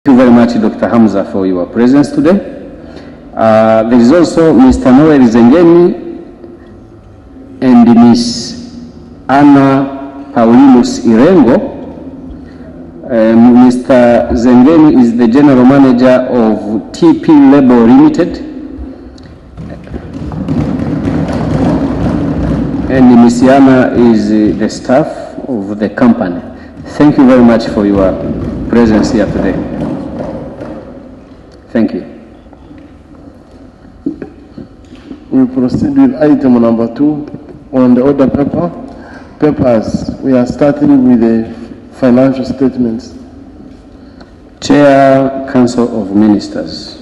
Thank you very much, Dr. Hamza, for your presence today. There is also Mr. Noel Zengeni and Ms. Anna Paulinus Irengo. Mr. Zengeni is the General Manager of TP Label Limited. And Ms. Anna is the staff of the company. Thank you very much for your presence here today. Thank you. We proceed with item number 2 on the order papers. We are starting with the financial statements. Chair, Council of Ministers.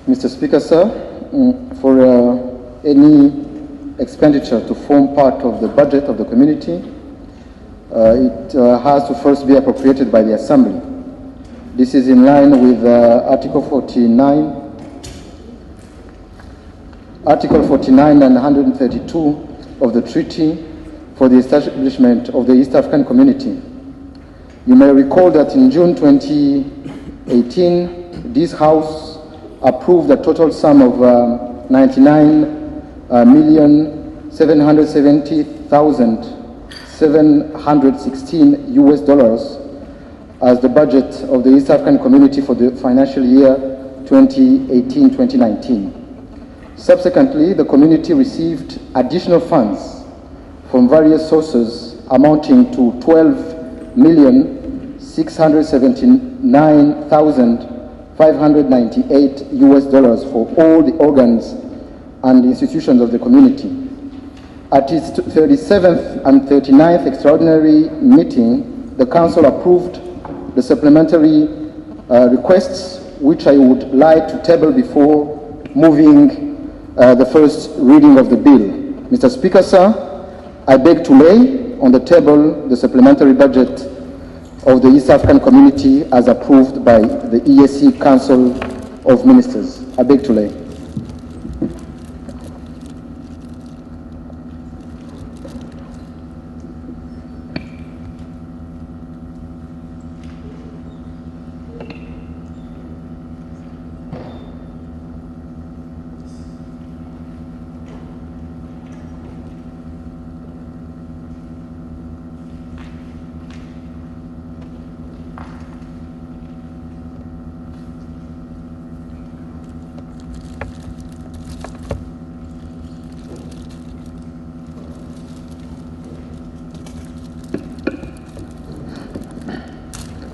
Mr. Speaker, sir, for any expenditure to form part of the budget of the community, it has to first be appropriated by the Assembly. This is in line with Article 49 and 132 of the Treaty for the Establishment of the East African Community. You may recall that in June 2018, this House approved a total sum of 99,770,716 US dollars as the budget of the East African Community for the financial year 2018-2019. Subsequently, the community received additional funds from various sources amounting to 12,679,598 US dollars for all the organs and institutions of the community. At its 37th and 39th extraordinary meeting, the Council approved the supplementary requests, which I would like to table before moving the first reading of the bill. Mr. Speaker, sir, I beg to lay on the table the supplementary budget of the East African Community as approved by the EAC Council of Ministers. I beg to lay.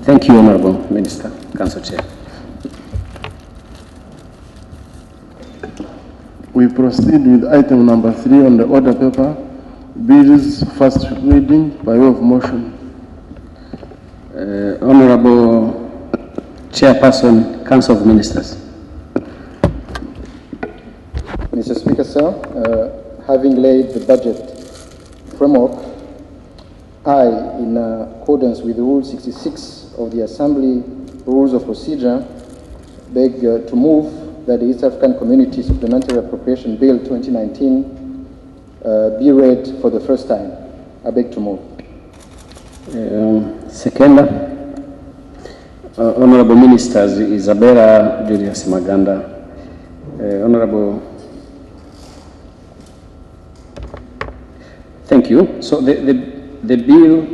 Thank you, Honorable Minister, Council Chair. We proceed with item number 3 on the order paper, bills first reading by way of motion. Honorable Chairperson, Council of Ministers. Mr. Speaker, sir, having laid the budget framework, I, in accordance with Rule 66 of the Assembly Rules of Procedure, beg to move that the East African Community Supplementary Appropriation Bill 2019 be read for the first time. I beg to move. Second, Honorable Ministers Isabella Julius Maganda, Honorable. Thank you. So the bill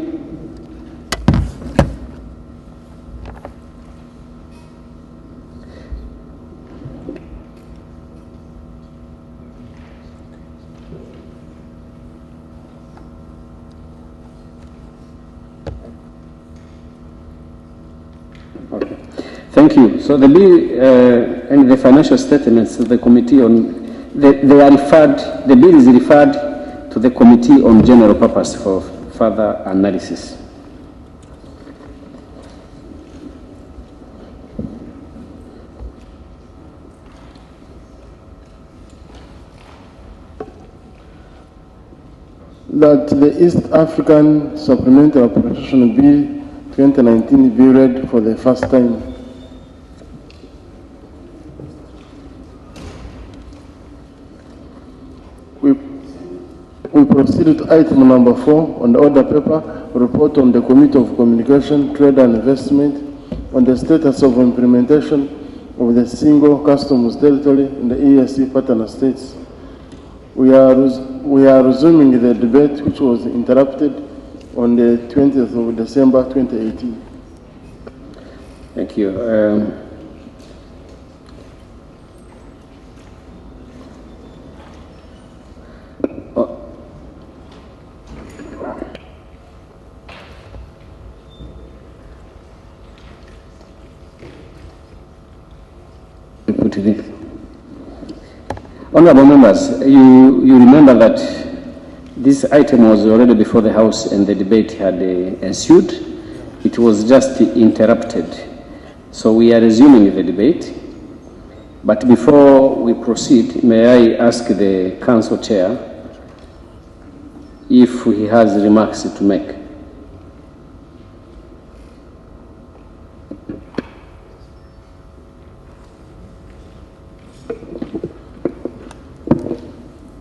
okay. Thank you. So the bill and the financial statements of the committee on the bill is referred to the Committee on General Purpose for further analysis. That the East African Supplementary Appropriation Bill 2019 be read for the first time. We proceed to item number 4 on the order paper, report on the Committee of Communication, Trade and Investment on the status of implementation of the single customs territory in the EAC partner states. We are resuming the debate which was interrupted on the 20th of December 2018. Thank you. Honorable members, you remember that this item was already before the House and the debate had ensued. It was just interrupted. So we are resuming the debate. But before we proceed, may I ask the Council Chair if he has remarks to make?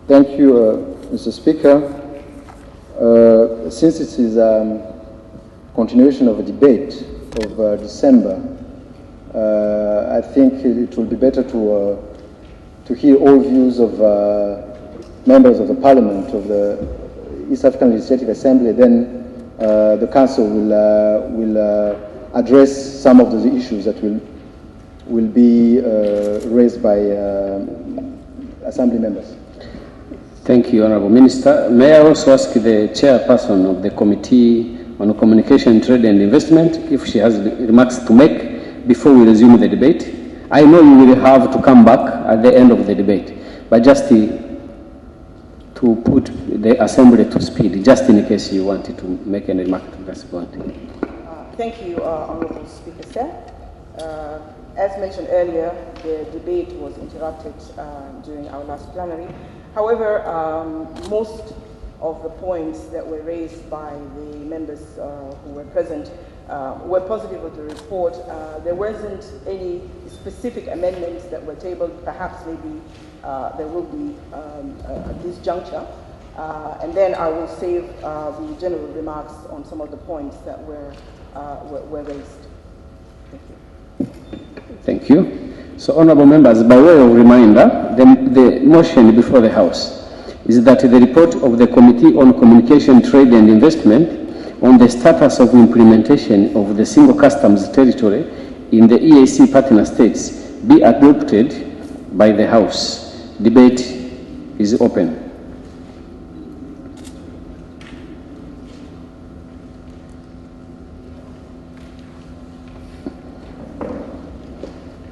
Thank you, Mr. Speaker. Since it is a continuation of a debate of December, I think it will be better to hear all views of members of the Parliament of the East African Legislative Assembly. Then the Council will address some of those issues that will be raised by Assembly members. Thank you, Honorable Minister. May I also ask the chairperson of the Committee on Communication, Trade and Investment if she has remarks to make before we resume the debate? I know you will have to come back at the end of the debate, but just to put the Assembly to speed, just in case you wanted to make any remark to that point. Thank you, Honorable Speaker, sir. As mentioned earlier, the debate was interrupted during our last plenary. However, most of the points that were raised by the members who were present were positive of the report. There wasn't any specific amendments that were tabled. Perhaps maybe there will be at this juncture. And then I will save the general remarks on some of the points that were raised. Thank you. Thank you. So, honorable members, by way of reminder, the motion before the House is that the report of the Committee on Communication, Trade and Investment on the status of implementation of the single customs territory in the EAC partner states be adopted by the House. Debate is open.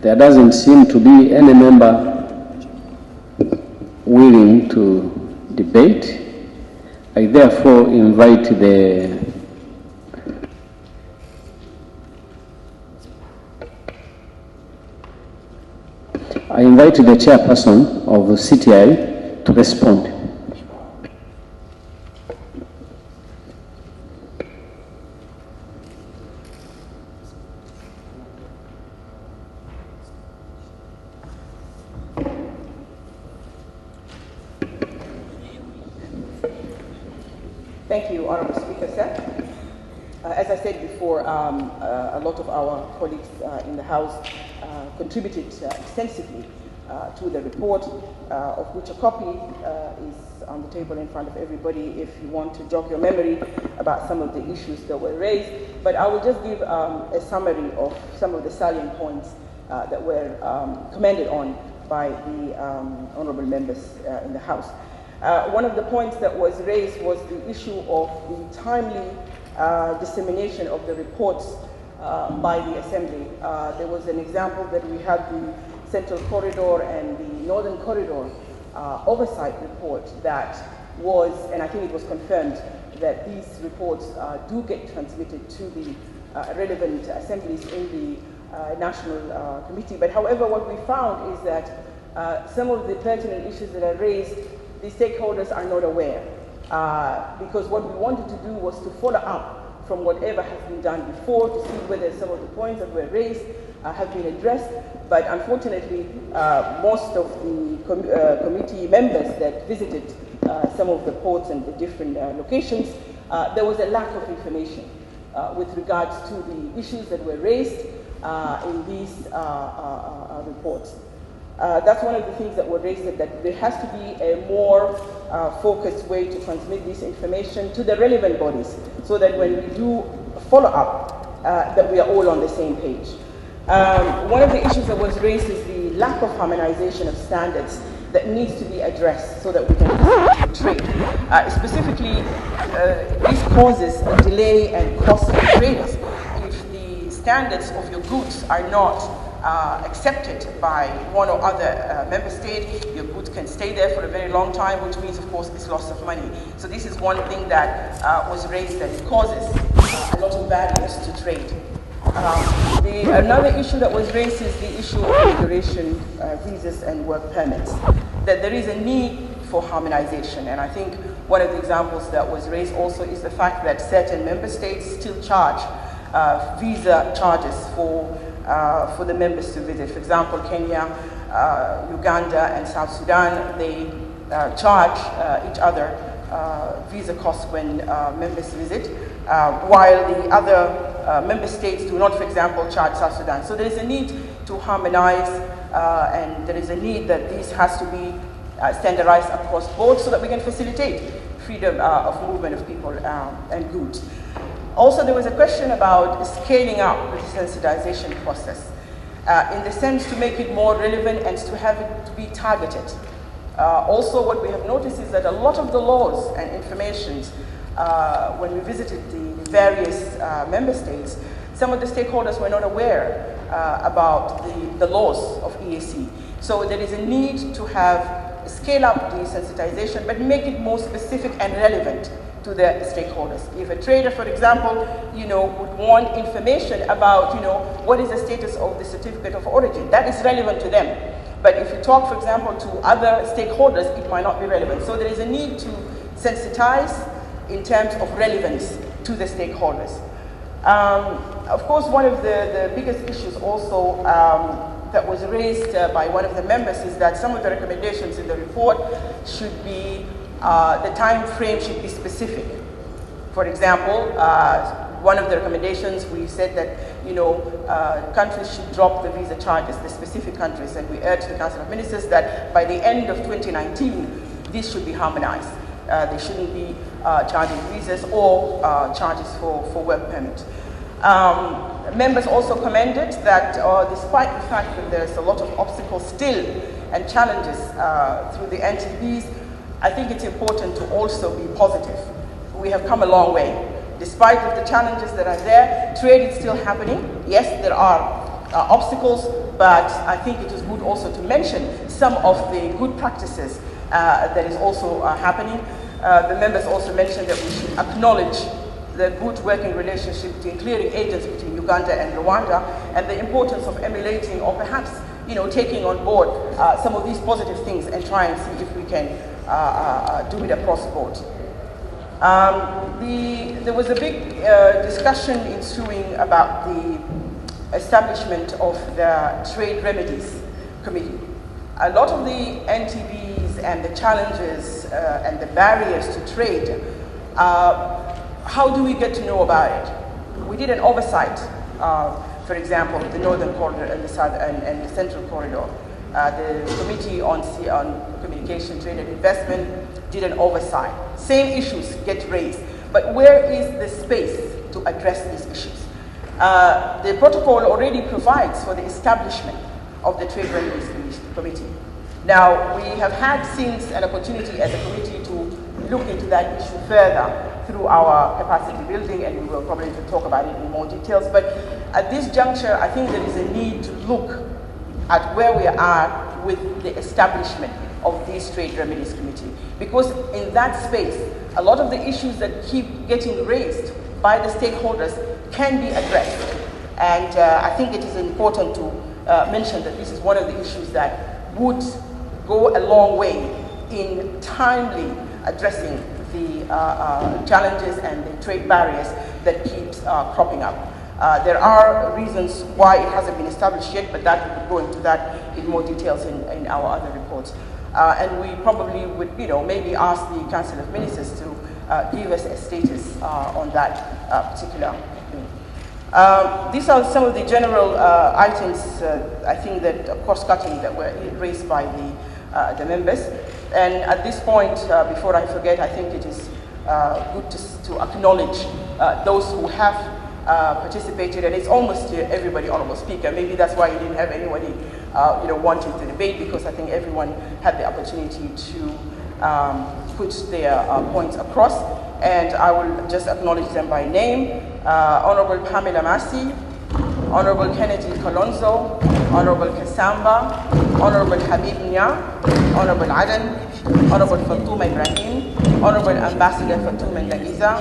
There doesn't seem to be any member willing to debate. I therefore invite the chairperson of the CTI to respond. Thank you, Honorable Speaker, sir. As I said before, a lot of our colleagues in the House contributed extensively to the report, of which a copy is on the table in front of everybody if you want to jog your memory about some of the issues that were raised. But I will just give a summary of some of the salient points that were commented on by the honorable members in the House. One of the points that was raised was the issue of the timely dissemination of the reports by the Assembly. There was an example that we had the Central Corridor and the Northern Corridor oversight report that was, and I think it was confirmed, that these reports do get transmitted to the relevant assemblies in the National Committee. But however, what we found is that some of the pertinent issues that are raised, the stakeholders are not aware, because what we wanted to do was to follow up from whatever has been done before to see whether some of the points that were raised have been addressed. But unfortunately, most of the committee members that visited some of the ports and the different locations, there was a lack of information with regards to the issues that were raised in these reports. That's one of the things that were raised, that there has to be a more focused way to transmit this information to the relevant bodies, so that when we do follow up, that we are all on the same page. One of the issues that was raised is the lack of harmonization of standards that needs to be addressed so that we can trade. Specifically, this causes a delay and cost for traders. If the standards of your goods are not accepted by one or other member state, your goods can stay there for a very long time, which means, of course, it's loss of money. So this is one thing that was raised, that it causes a lot of barriers to trade. Another issue that was raised is the issue of immigration visas and work permits, that there is a need for harmonization. And I think one of the examples that was raised also is the fact that certain member states still charge visa charges for the members to visit. For example, Kenya, Uganda, and South Sudan, they charge each other visa costs when members visit, while the other member states do not, for example, charge South Sudan. So there is a need to harmonize, and there is a need that this has to be standardized across board so that we can facilitate freedom of movement of people and goods. Also, there was a question about scaling up the sensitization process in the sense to make it more relevant and to have it to be targeted. Also, what we have noticed is that a lot of the laws and informations, when we visited the various member states, some of the stakeholders were not aware about the laws of EAC. So there is a need to have scale up the sensitization, but make it more specific and relevant to the stakeholders. If a trader, for example, would want information about, what is the status of the certificate of origin, that is relevant to them. But if you talk, for example, to other stakeholders, it might not be relevant. So there is a need to sensitize in terms of relevance to the stakeholders. Of course, one of the biggest issues also that was raised by one of the members is that some of the recommendations in the report should be, the time frame should be specific. For example, one of the recommendations, we said that countries should drop the visa charges, the specific countries, and we urged the Council of Ministers that by the end of 2019, this should be harmonized. They shouldn't be charging visas or charges for work permit. Members also commended that despite the fact that there's a lot of obstacles still and challenges through the NTBs, I think it's important to also be positive. We have come a long way. Despite of the challenges that are there, trade is still happening. Yes, there are obstacles, but I think it is good also to mention some of the good practices that is also happening. The members also mentioned that we should acknowledge the good working relationship between clearing agents between Uganda and Rwanda, and the importance of emulating or perhaps taking on board some of these positive things and try and see if we can do it across board. There was a big discussion ensuing about the establishment of the Trade Remedies Committee. A lot of the NTBs and the challenges and the barriers to trade, how do we get to know about it? We did an oversight, for example, the Northern Corridor and the Southern and the Central Corridor. The Committee on Communication, Trade and Investment did an oversight. Same issues get raised, but where is the space to address these issues? The protocol already provides for the establishment of the Trade Remedies Committee. Now, we have had since an opportunity as a committee to look into that issue further through our capacity building, and we will probably talk about it in more details. But at this juncture, I think there is a need to look at where we are with the establishment of this Trade Remedies Committee. Because in that space, a lot of the issues that keep getting raised by the stakeholders can be addressed. And I think it is important to mention that this is one of the issues that would go a long way in timely addressing the challenges and the trade barriers that keeps cropping up. There are reasons why it hasn't been established yet, but that we will go into that in more details in our other reports. and we probably would, maybe ask the Council of Ministers to give us a status on that particular thing. These are some of the general items, I think, that cross-cutting that were raised by the members. And at this point, before I forget, I think it is good to acknowledge those who have participated, and it's almost everybody, Honorable Speaker. Maybe that's why you didn't have anybody, wanting to debate, because I think everyone had the opportunity to put their points across, and I will just acknowledge them by name. Honorable Pamela Masi, Honorable Kennedy Kalonzo, Honorable Kasamba, Honorable Habib Nya, Honorable Aden, Honorable Fatuma Ibrahim, Honorable Ambassador Fatuma Ndagiza,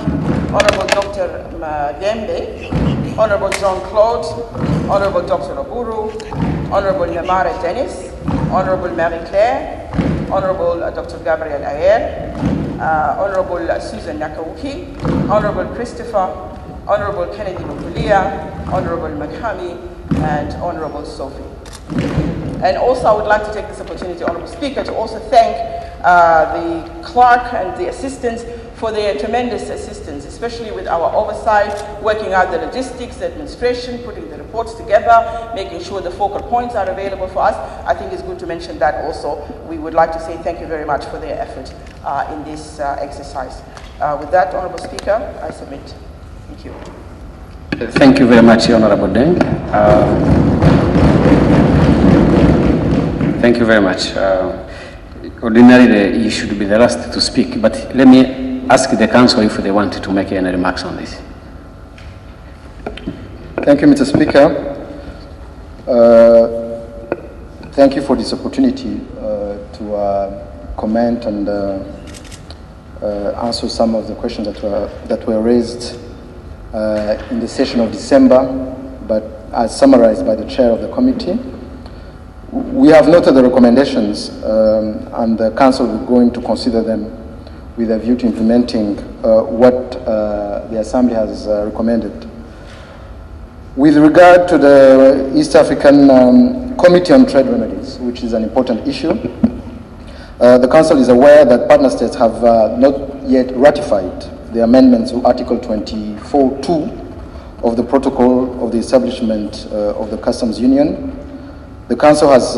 Honorable Dr. Dembe, Honorable Jean-Claude, Honorable Dr. Oburu, Honorable Namara Dennis, Honorable Marie-Claire, Honorable Dr. Gabriel Ayer, Honorable Susan Nakauki, Honorable Christopher, Honorable Kennedy Mukulia, Honorable Makhami, and Honorable Sophie. And also I would like to take this opportunity, Honorable Speaker, to also thank the clerk and the assistants for their tremendous assistance, especially with our oversight, working out the logistics, the administration, putting the reports together, making sure the focal points are available for us. I think it's good to mention that also. We would like to say thank you very much for their effort in this exercise. With that, Honorable Speaker, I submit. Thank you. Thank you very much, Honorable Deng. Thank you very much. Ordinarily, you should be the last to speak, but let me ask the Council if they want to make any remarks on this. Thank you, Mr. Speaker. Thank you for this opportunity to comment and answer some of the questions that were raised in the session of December, but as summarized by the chair of the committee. We have noted the recommendations, and the Council is going to consider them with a view to implementing what the Assembly has recommended. With regard to the East African Committee on Trade Remedies, which is an important issue, the Council is aware that partner states have not yet ratified the amendments to Article 24(2) of the Protocol of the Establishment of the Customs Union. The Council has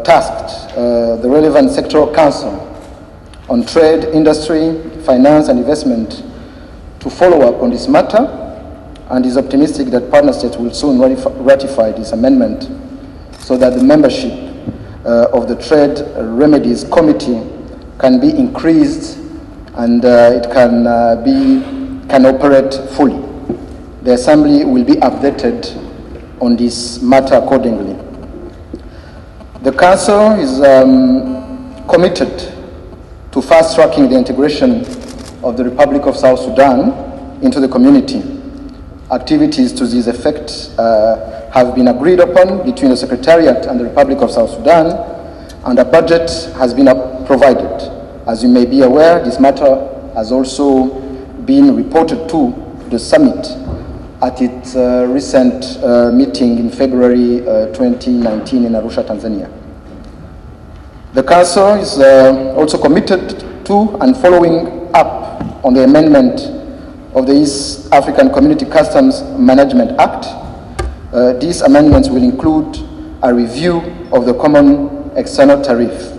tasked the relevant sectoral council on trade, industry, finance and investment to follow up on this matter, and is optimistic that partner states will soon ratify this amendment so that the membership of the Trade Remedies Committee can be increased and it can operate fully. The Assembly will be updated on this matter accordingly. The Council is committed to fast-tracking the integration of the Republic of South Sudan into the community. Activities to this effect have been agreed upon between the Secretariat and the Republic of South Sudan, and a budget has been provided. As you may be aware, this matter has also been reported to the summit at its recent meeting in February 2019 in Arusha, Tanzania. The Council is also committed to and following up on the amendment of the East African Community Customs Management Act. These amendments will include a review of the common external tariff